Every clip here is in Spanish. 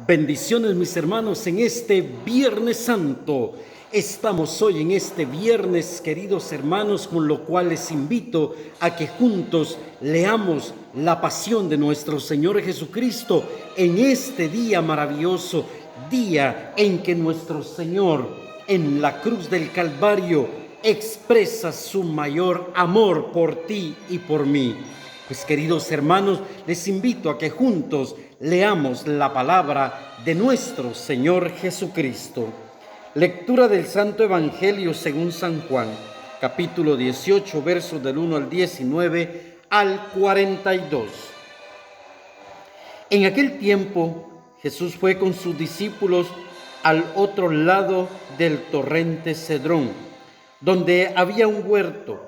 Bendiciones, mis hermanos, en este Viernes Santo. Estamos hoy en este viernes, queridos hermanos, con lo cual les invito a que juntos leamos la pasión de nuestro Señor Jesucristo en este día maravilloso, día en que nuestro Señor en la cruz del Calvario expresa su mayor amor por ti y por mí. Pues, queridos hermanos, les invito a que juntos leamos la palabra de nuestro Señor Jesucristo. Lectura del Santo Evangelio según San Juan, capítulo 18, versos del 1 al 19 al 42. En aquel tiempo, Jesús fue con sus discípulos al otro lado del torrente Cedrón, donde había un huerto,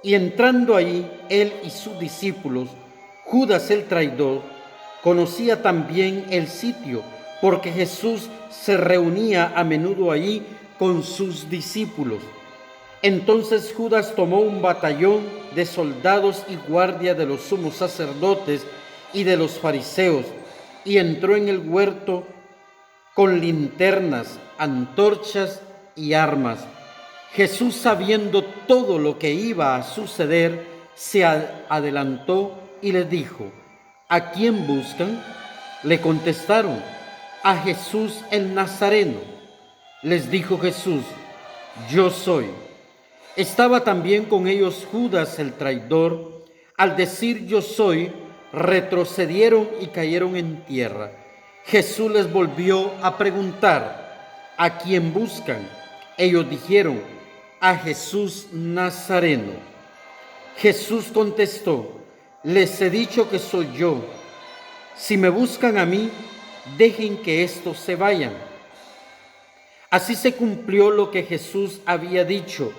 y entrando allí, él y sus discípulos, Judas el traidor, conocía también el sitio, porque Jesús se reunía a menudo allí con sus discípulos. Entonces Judas tomó un batallón de soldados y guardia de los sumos sacerdotes y de los fariseos, y entró en el huerto con linternas, antorchas y armas. Jesús, sabiendo todo lo que iba a suceder, se adelantó y les dijo: ¿a quién buscan? Le contestaron: a Jesús el Nazareno. Les dijo Jesús: yo soy. Estaba también con ellos Judas el traidor. Al decir yo soy, retrocedieron y cayeron en tierra. Jesús les volvió a preguntar: ¿a quién buscan? Ellos dijeron: a Jesús Nazareno. Jesús contestó: les he dicho que soy yo. Si me buscan a mí, dejen que estos se vayan. Así se cumplió lo que Jesús había dicho: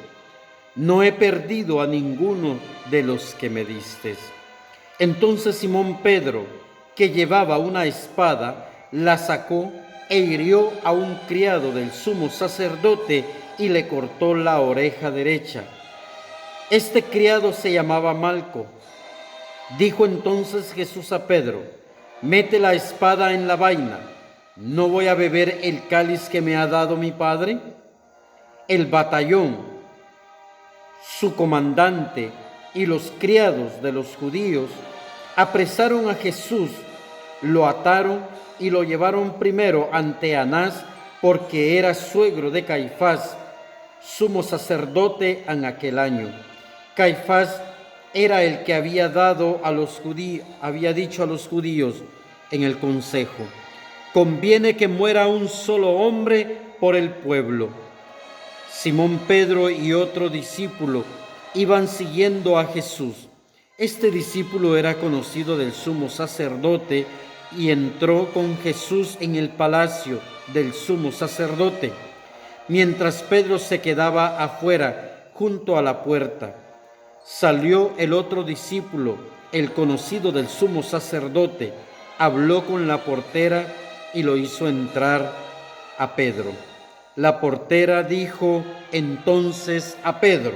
no he perdido a ninguno de los que me distes. Entonces Simón Pedro, que llevaba una espada, la sacó e hirió a un criado del sumo sacerdote y le cortó la oreja derecha. Este criado se llamaba Malco. Dijo entonces Jesús a Pedro: mete la espada en la vaina. ¿No voy a beber el cáliz que me ha dado mi Padre? El batallón, su comandante y los criados de los judíos apresaron a Jesús, lo ataron y lo llevaron primero ante Anás, porque era suegro de Caifás, sumo sacerdote en aquel año. Caifás era el que había dicho a los judíos en el consejo: conviene que muera un solo hombre por el pueblo. Simón Pedro y otro discípulo iban siguiendo a Jesús. Este discípulo era conocido del sumo sacerdote y entró con Jesús en el palacio del sumo sacerdote, mientras Pedro se quedaba afuera junto a la puerta. Salió el otro discípulo, el conocido del sumo sacerdote, habló con la portera y lo hizo entrar a Pedro. La portera dijo entonces a Pedro: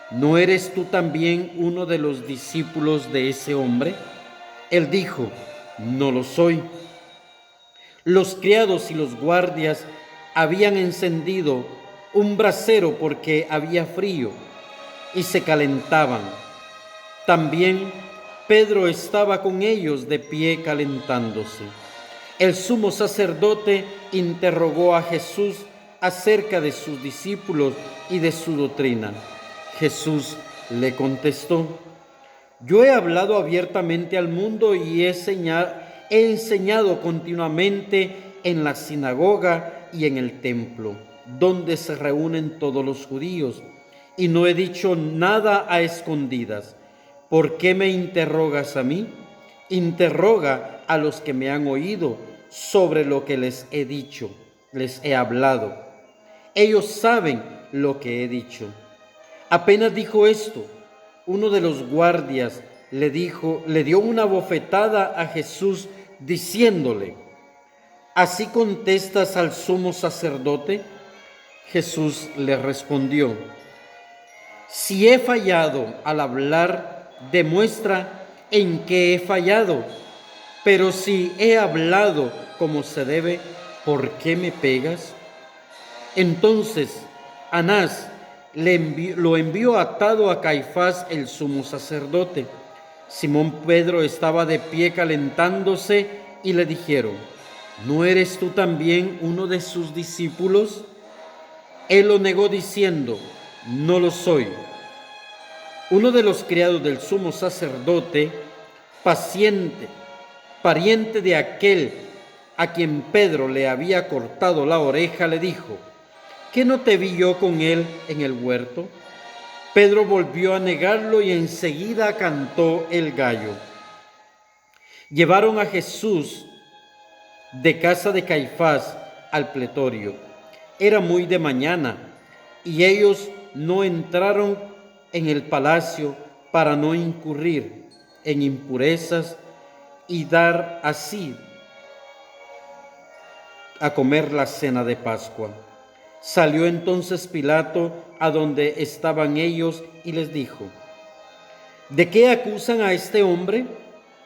¿no eres tú también uno de los discípulos de ese hombre? Él dijo: no lo soy. Los criados y los guardias habían encendido un brasero porque había frío y se calentaban. También Pedro estaba con ellos de pie calentándose. El sumo sacerdote interrogó a Jesús acerca de sus discípulos y de su doctrina. Jesús le contestó: yo he hablado abiertamente al mundo y he enseñado continuamente en la sinagoga y en el templo, donde se reúnen todos los judíos, y no he dicho nada a escondidas. ¿Por qué me interrogas a mí? Interroga a los que me han oído sobre lo que les he dicho, les he hablado. Ellos saben lo que he dicho. Apenas dijo esto, uno de los guardias le dio una bofetada a Jesús diciéndole: ¿así contestas al sumo sacerdote? Jesús le respondió: si he fallado al hablar, demuestra en qué he fallado. Pero si he hablado como se debe, ¿por qué me pegas? Entonces Anás lo envió atado a Caifás, el sumo sacerdote. Simón Pedro estaba de pie calentándose y le dijeron: ¿no eres tú también uno de sus discípulos? Él lo negó diciendo: no lo soy. Uno de los criados del sumo sacerdote, pariente de aquel a quien Pedro le había cortado la oreja, le dijo: ¿qué no te vi yo con él en el huerto? Pedro volvió a negarlo y enseguida cantó el gallo. Llevaron a Jesús de casa de Caifás al pretorio. Era muy de mañana y ellos no entraron en el palacio para no incurrir en impurezas y dar así a comer la cena de Pascua. Salió entonces Pilato a donde estaban ellos y les dijo: ¿de qué acusan a este hombre?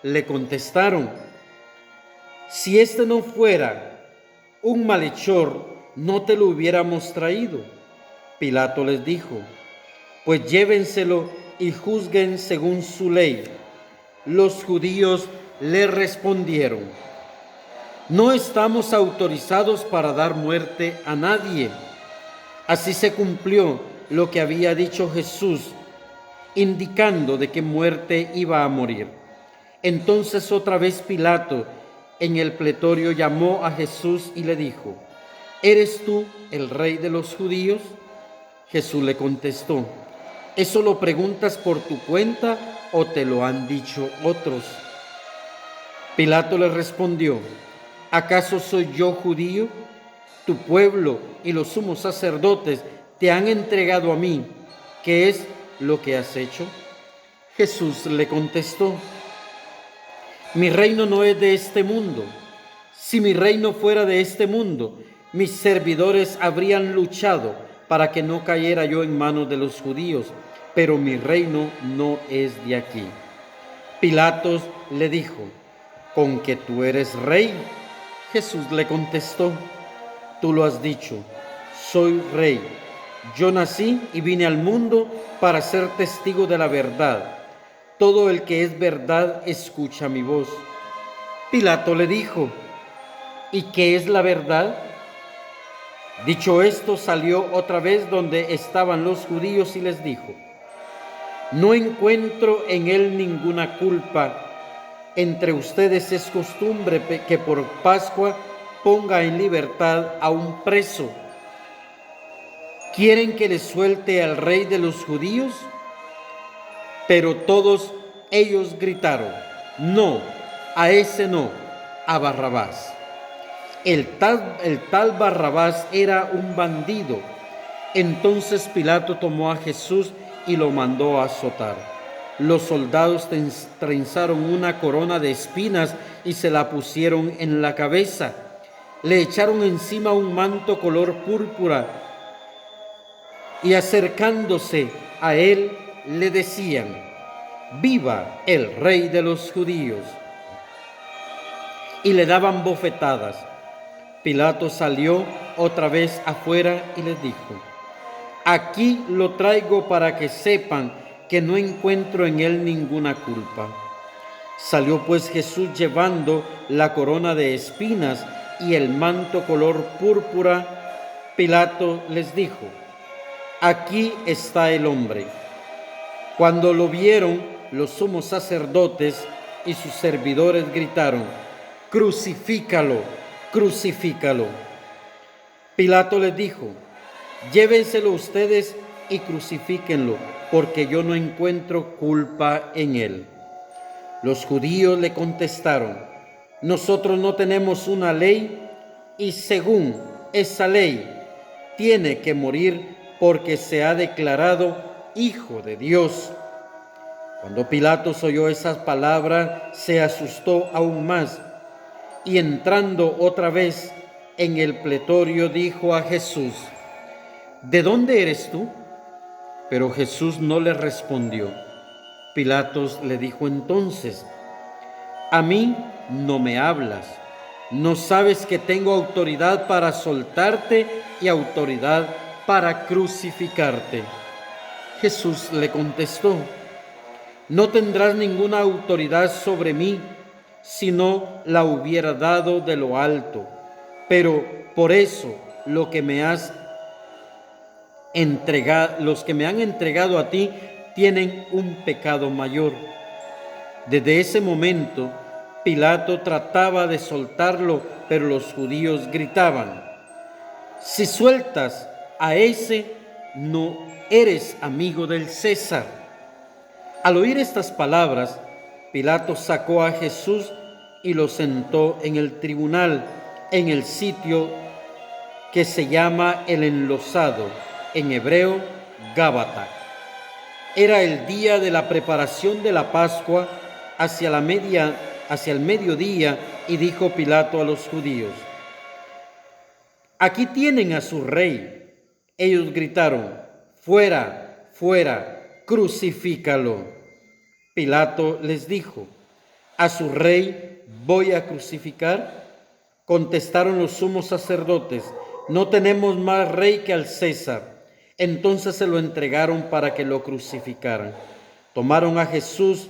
Le contestaron: si este no fuera un malhechor, no te lo hubiéramos traído. Pilato les dijo: pues llévenselo y juzguen según su ley. Los judíos le respondieron: no estamos autorizados para dar muerte a nadie. Así se cumplió lo que había dicho Jesús, indicando de qué muerte iba a morir. Entonces otra vez Pilato en el pretorio llamó a Jesús y le dijo: ¿eres tú el rey de los judíos? Jesús le contestó: ¿eso lo preguntas por tu cuenta o te lo han dicho otros? Pilato le respondió: ¿acaso soy yo judío? Tu pueblo y los sumos sacerdotes te han entregado a mí. ¿Qué es lo que has hecho? Jesús le contestó: mi reino no es de este mundo. Si mi reino fuera de este mundo, mis servidores habrían luchado para que no cayera yo en manos de los judíos, pero mi reino no es de aquí. Pilatos le dijo: ¿con que tú eres rey? Jesús le contestó: tú lo has dicho, soy rey. Yo nací y vine al mundo para ser testigo de la verdad. Todo el que es verdad escucha mi voz. Pilato le dijo: ¿y qué es la verdad? Dicho esto, salió otra vez donde estaban los judíos y les dijo: no encuentro en él ninguna culpa. Entre ustedes es costumbre que por Pascua ponga en libertad a un preso. ¿Quieren que les suelte al rey de los judíos? Pero todos ellos gritaron: no, a ese no, a Barrabás. El tal Barrabás era un bandido. Entonces Pilato tomó a Jesús y lo mandó a azotar. Los soldados trenzaron una corona de espinas y se la pusieron en la cabeza. Le echaron encima un manto color púrpura y acercándose a él le decían: ¡viva el rey de los judíos! Y le daban bofetadas. Pilato salió otra vez afuera y les dijo: aquí lo traigo para que sepan que no encuentro en él ninguna culpa. Salió pues Jesús llevando la corona de espinas y el manto color púrpura. Pilato les dijo: aquí está el hombre. Cuando lo vieron, los sumos sacerdotes y sus servidores gritaron: crucifícalo, crucifícalo. Pilato les dijo: llévenselo ustedes y crucifíquenlo, porque yo no encuentro culpa en él. Los judíos le contestaron: nosotros no tenemos una ley, y según esa ley tiene que morir porque se ha declarado Hijo de Dios. Cuando Pilatos oyó esas palabras, se asustó aún más, y entrando otra vez en el pretorio dijo a Jesús: ¿de dónde eres tú? Pero Jesús no le respondió. Pilatos le dijo entonces: a mí no me hablas? ¿No sabes que tengo autoridad para soltarte y autoridad para crucificarte? Jesús le contestó: no tendrás ninguna autoridad sobre mí, si no la hubiera dado de lo alto. Pero por eso los que me han entregado a ti tienen un pecado mayor. Desde ese momento, Pilato trataba de soltarlo, pero los judíos gritaban: si sueltas a ese, no eres amigo del César. Al oír estas palabras, Pilato sacó a Jesús y lo sentó en el tribunal, en el sitio que se llama el Enlosado, en hebreo Gábata. Era el día de la preparación de la Pascua, hacia el mediodía, y dijo Pilato a los judíos: aquí tienen a su rey. Ellos gritaron: fuera, fuera, crucifícalo. Pilato les dijo: ¿a su rey voy a crucificar? Contestaron los sumos sacerdotes: no tenemos más rey que al César. Entonces se lo entregaron para que lo crucificaran. Tomaron a Jesús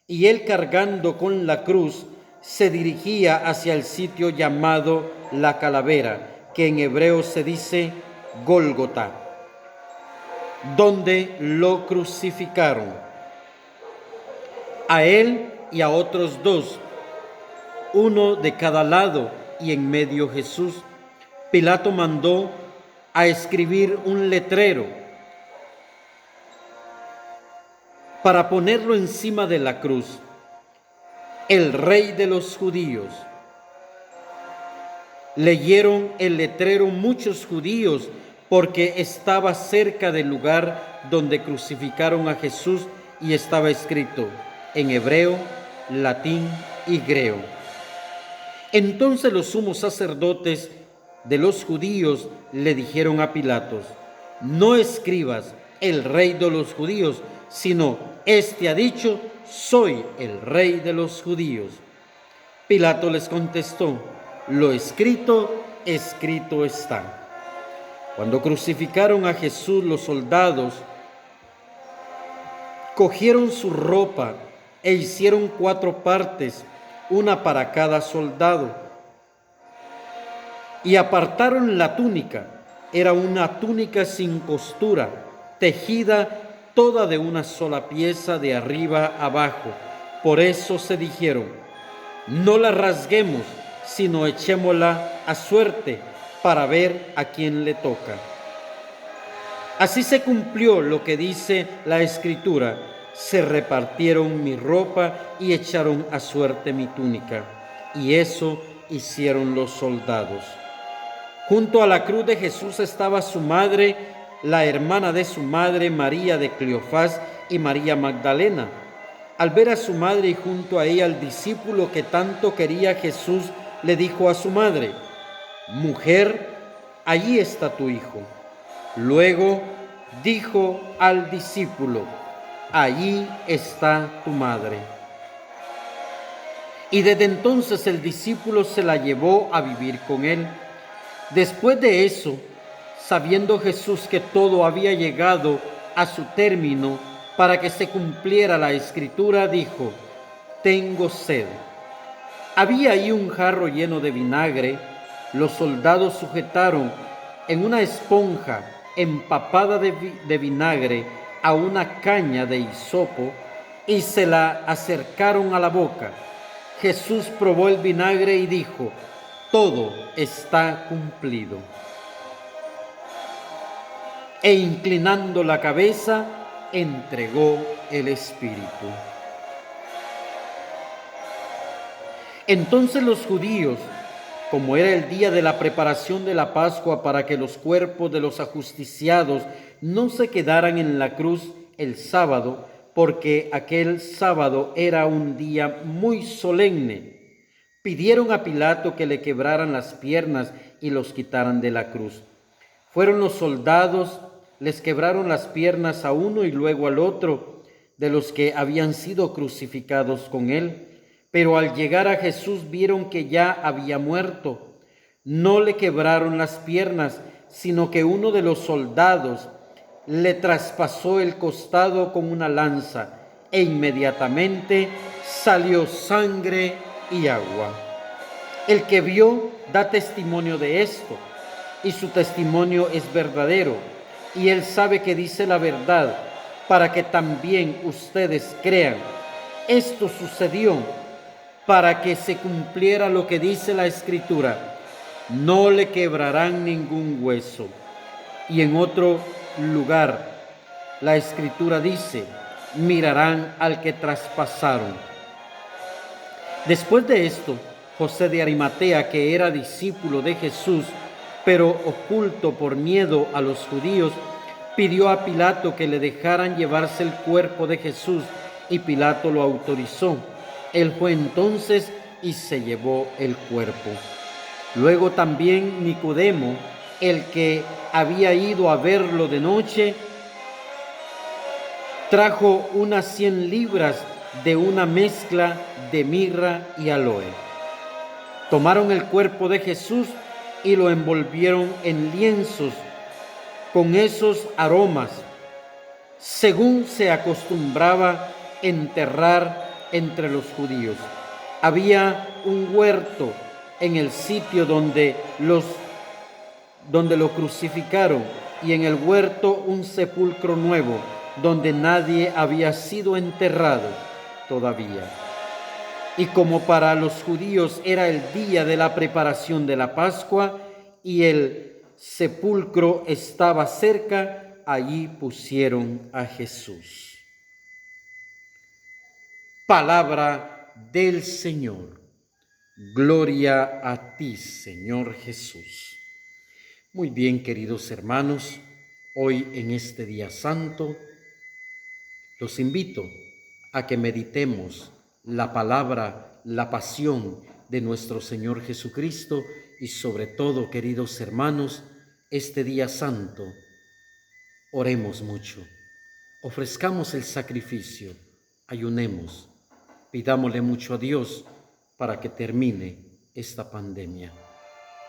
y él, cargando con la cruz, se dirigía hacia el sitio llamado la Calavera, que en hebreo se dice Gólgota, donde lo crucificaron, a él y a otros dos, uno de cada lado, y en medio Jesús. Pilato mandó a escribir un letrero para ponerlo encima de la cruz: el Rey de los Judíos. Leyeron el letrero muchos judíos, porque estaba cerca del lugar donde crucificaron a Jesús, y estaba escrito en hebreo, latín y griego. Entonces los sumos sacerdotes de los judíos le dijeron a Pilato: no escribas el Rey de los Judíos, sino este ha dicho: soy el Rey de los Judíos. Pilato les contestó: lo escrito, escrito está. Cuando crucificaron a Jesús, los soldados cogieron su ropa e hicieron 4 partes, una para cada soldado, y apartaron la túnica. Era una túnica sin costura, tejida toda de una sola pieza de arriba abajo. Por eso se dijeron: no la rasguemos, sino echémosla a suerte para ver a quién le toca. Así se cumplió lo que dice la Escritura: se repartieron mi ropa y echaron a suerte mi túnica. Y eso hicieron los soldados. Junto a la cruz de Jesús estaba su madre, la hermana de su madre, María de Cleofás, y María Magdalena. Al ver a su madre y junto a ella al discípulo que tanto quería Jesús, le dijo a su madre: mujer, allí está tu hijo. Luego dijo al discípulo: allí está tu madre. Y desde entonces el discípulo se la llevó a vivir con él. Después de eso, sabiendo Jesús que todo había llegado a su término, para que se cumpliera la Escritura, dijo: tengo sed. Había ahí un jarro lleno de vinagre. Los soldados sujetaron en una esponja empapada de vinagre a una caña de hisopo y se la acercaron a la boca. Jesús probó el vinagre y dijo: todo está cumplido. E inclinando la cabeza, entregó el espíritu. Entonces los judíos, como era el día de la preparación de la Pascua, para que los cuerpos de los ajusticiados no se quedaran en la cruz el sábado, porque aquel sábado era un día muy solemne, pidieron a Pilato que le quebraran las piernas y los quitaran de la cruz. Fueron los soldados, les quebraron las piernas a uno y luego al otro de los que habían sido crucificados con él. Pero al llegar a Jesús vieron que ya había muerto. No le quebraron las piernas, sino que uno de los soldados le traspasó el costado con una lanza, e inmediatamente salió sangre y agua. El que vio da testimonio de esto, y su testimonio es verdadero, y él sabe que dice la verdad, para que también ustedes crean. Esto sucedió para que se cumpliera lo que dice la Escritura: no le quebrarán ningún hueso. Y en otro lugar, la Escritura dice: mirarán al que traspasaron. Después de esto, José de Arimatea, que era discípulo de Jesús, pero oculto por miedo a los judíos, pidió a Pilato que le dejaran llevarse el cuerpo de Jesús, y Pilato lo autorizó. Él fue entonces y se llevó el cuerpo. Luego también Nicodemo, el que había ido a verlo de noche, trajo unas 100 libras de una mezcla de mirra y aloe. Tomaron el cuerpo de Jesús y lo envolvieron en lienzos con esos aromas, según se acostumbraba enterrar entre los judíos. Había un huerto en el sitio donde lo crucificaron, y en el huerto un sepulcro nuevo, donde nadie había sido enterrado todavía. Y como para los judíos era el día de la preparación de la Pascua y el sepulcro estaba cerca, allí pusieron a Jesús. Palabra del Señor. Gloria a ti, Señor Jesús. Muy bien, queridos hermanos, hoy en este día santo, los invito a que meditemos la palabra, la pasión de nuestro Señor Jesucristo, y sobre todo, queridos hermanos, este día santo, oremos mucho, ofrezcamos el sacrificio, ayunemos, pidámosle mucho a Dios para que termine esta pandemia.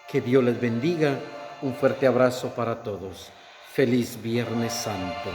Que Dios les bendiga. Un fuerte abrazo para todos. Feliz Viernes Santo.